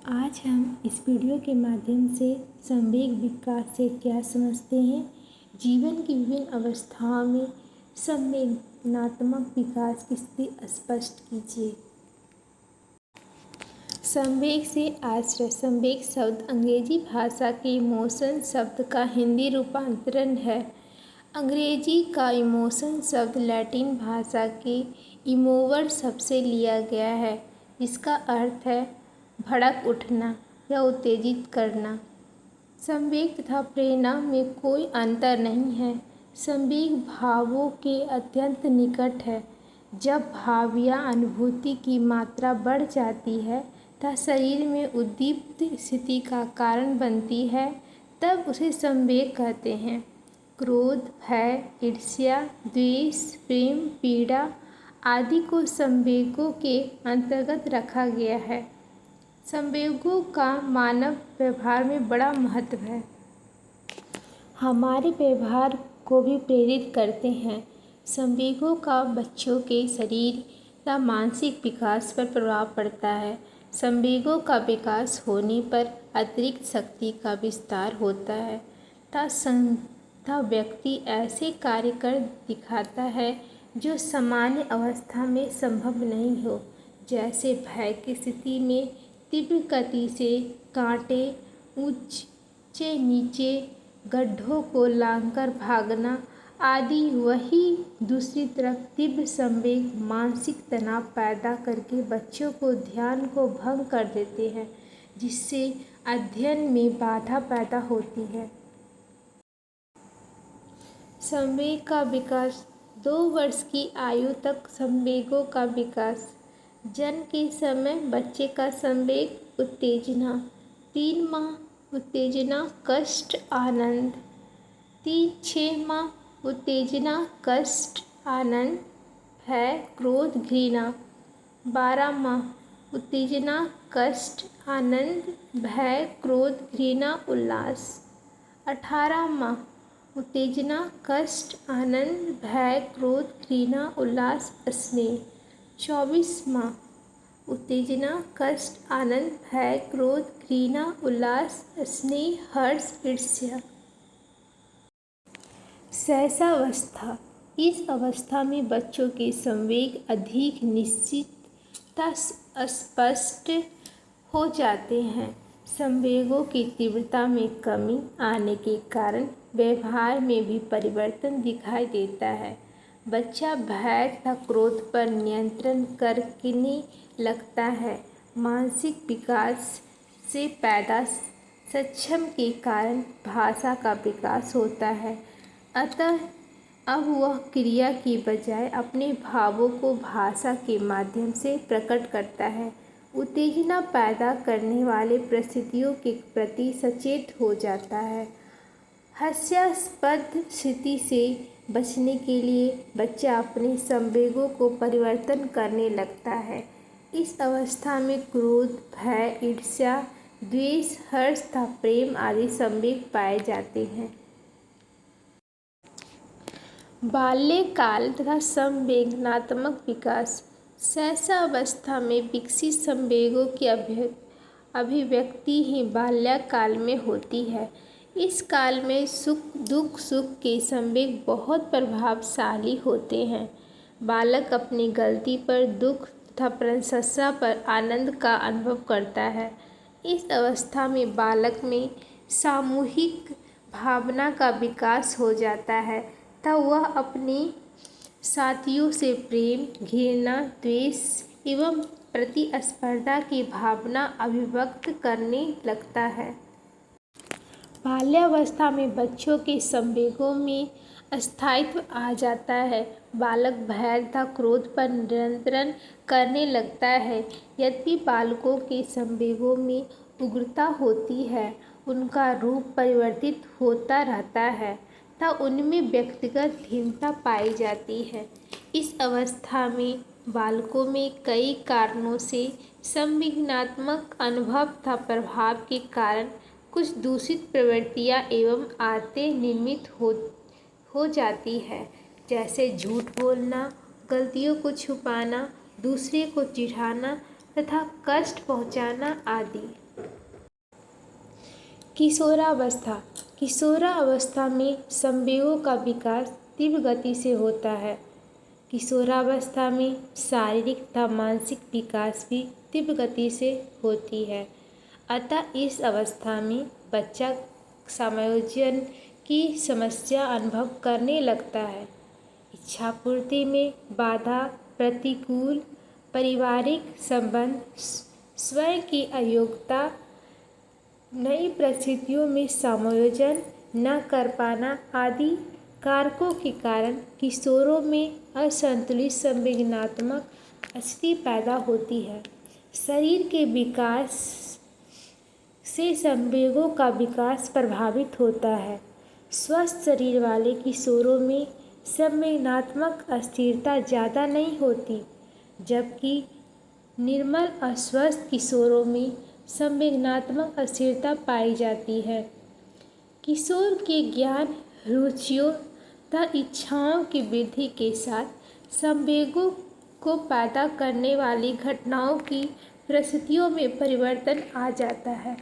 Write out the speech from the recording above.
आज हम इस वीडियो के माध्यम से संवेग विकास से क्या समझते हैं। जीवन की विभिन्न अवस्थाओं में संवेगात्मक विकास की स्थिति स्पष्ट कीजिए। संवेग से आश्रय। संवेग शब्द अंग्रेजी भाषा के इमोशन शब्द का हिंदी रूपांतरण है। अंग्रेजी का इमोशन शब्द लैटिन भाषा के इमोवर शब्द से लिया गया है, जिसका अर्थ है भड़क उठना या उत्तेजित करना। संवेग तथा प्रेरणा में कोई अंतर नहीं है। संवेग भावों के अत्यंत निकट है। जब भाव या अनुभूति की मात्रा बढ़ जाती है तथा शरीर में उद्दीप्त स्थिति का कारण बनती है, तब उसे संवेग कहते हैं। क्रोध, भय, ईर्ष्या, द्वेष, प्रेम, पीड़ा आदि को संवेगों के अंतर्गत रखा गया है। संवेगों का मानव व्यवहार में बड़ा महत्व है। हमारे व्यवहार को भी प्रेरित करते हैं। संवेगों का बच्चों के शरीर या मानसिक विकास पर प्रभाव पड़ता है। संवेगों का विकास होने पर अतिरिक्त शक्ति का विस्तार होता है तथा व्यक्ति ऐसे कार्य कर दिखाता है जो सामान्य अवस्था में संभव नहीं हो, जैसे भय की स्थिति में तीव्र गति से कांटे, ऊंचे नीचे गड्ढों को लांघकर भागना आदि। वही दूसरी तरफ तीव्र संवेग मानसिक तनाव पैदा करके बच्चों को ध्यान को भंग कर देते हैं, जिससे अध्ययन में बाधा पैदा होती है। संवेग का विकास 2 वर्ष की आयु तक। संवेगों का विकास। जन्म के समय बच्चे का संवेग उत्तेजना। 3 माह उत्तेजना, कष्ट, आनंद। 6 माह उत्तेजना, कष्ट, आनंद, भय, क्रोध, घृणा। 12 माह उत्तेजना, कष्ट, आनंद, भय, क्रोध, घृणा, उल्लास। 18 माह उत्तेजना, कष्ट, आनंद, भय, क्रोध, घृणा, उल्लास, स्नेह। 24 माह उत्तेजना, कष्ट, आनंद, भय, क्रोध, घृणा, उल्लास, स्नेह, हर्ष, ईर्ष्या। शैशवावस्था। इस अवस्था में बच्चों के संवेग अधिक निश्चित तथा स्पष्ट हो जाते हैं। संवेगों की तीव्रता में कमी आने के कारण व्यवहार में भी परिवर्तन दिखाई देता है। बच्चा भय तथा क्रोध पर नियंत्रण करने लगता है। मानसिक विकास से पैदा सक्षम के कारण भाषा का विकास होता है। अतः अब वह क्रिया की बजाय अपने भावों को भाषा के माध्यम से प्रकट करता है। उत्तेजना पैदा करने वाले परिस्थितियों के प्रति सचेत हो जाता है। हास्यास्पद स्थिति से बचने के लिए बच्चा अपने संवेगों को परिवर्तन करने लगता है। इस अवस्था में क्रोध, भय, ईर्ष्या, द्वेष, हर्ष तथा प्रेम आदि संवेग पाए जाते हैं। बाल्यकाल तथा संवेगात्मक विकास। शैशवावस्था में विकसित संवेगों की अभिव्यक्ति ही बाल्यकाल में होती है। इस काल में सुख के संवेग बहुत प्रभावशाली होते हैं। बालक अपनी गलती पर दुख तथा प्रशंसा पर आनंद का अनुभव करता है। इस अवस्था में बालक में सामूहिक भावना का विकास हो जाता है तथा वह अपने साथियों से प्रेम, घृणा, द्वेष एवं प्रतिस्पर्धा की भावना अभिव्यक्त करने लगता है। बाल्यावस्था में बच्चों के संवेगों में स्थायित्व आ जाता है। बालक भय तथा क्रोध पर नियंत्रण करने लगता है। यद्यपि बालकों के संवेगों में उग्रता होती है, उनका रूप परिवर्तित होता रहता है तथा उनमें व्यक्तिगत भिन्नता पाई जाती है। इस अवस्था में बालकों में कई कारणों से संवेगात्मक अनुभव तथा प्रभाव के कारण कुछ दूषित प्रवृत्तियाँ एवं आदतें निर्मित हो जाती है, जैसे झूठ बोलना, गलतियों को छुपाना, दूसरे को चिढ़ाना तथा कष्ट पहुँचाना आदि। किशोरावस्था। किशोरावस्था में संवेगों का विकास तीव्र गति से होता है। किशोरावस्था में शारीरिक तथा मानसिक विकास भी तीव्र गति से होती है। अतः इस अवस्था में बच्चा समायोजन की समस्या अनुभव करने लगता है। इच्छापूर्ति में बाधा, प्रतिकूल पारिवारिक संबंध, स्वयं की अयोग्यता, नई परिस्थितियों में समायोजन न कर पाना आदि कारकों के कारण किशोरों में असंतुलित संवेदनात्मक स्थिति पैदा होती है। शरीर के विकास से संवेगों का विकास प्रभावित होता है। स्वस्थ शरीर वाले किशोरों में संवेदनात्मक अस्थिरता ज़्यादा नहीं होती, जबकि निर्मल अस्वस्थ किशोरों में संवेदनात्मक अस्थिरता पाई जाती है। किशोर के ज्ञान, रुचियों तथा इच्छाओं की वृद्धि के साथ संवेगों को पैदा करने वाली घटनाओं की परिस्थितियों में परिवर्तन आ जाता है।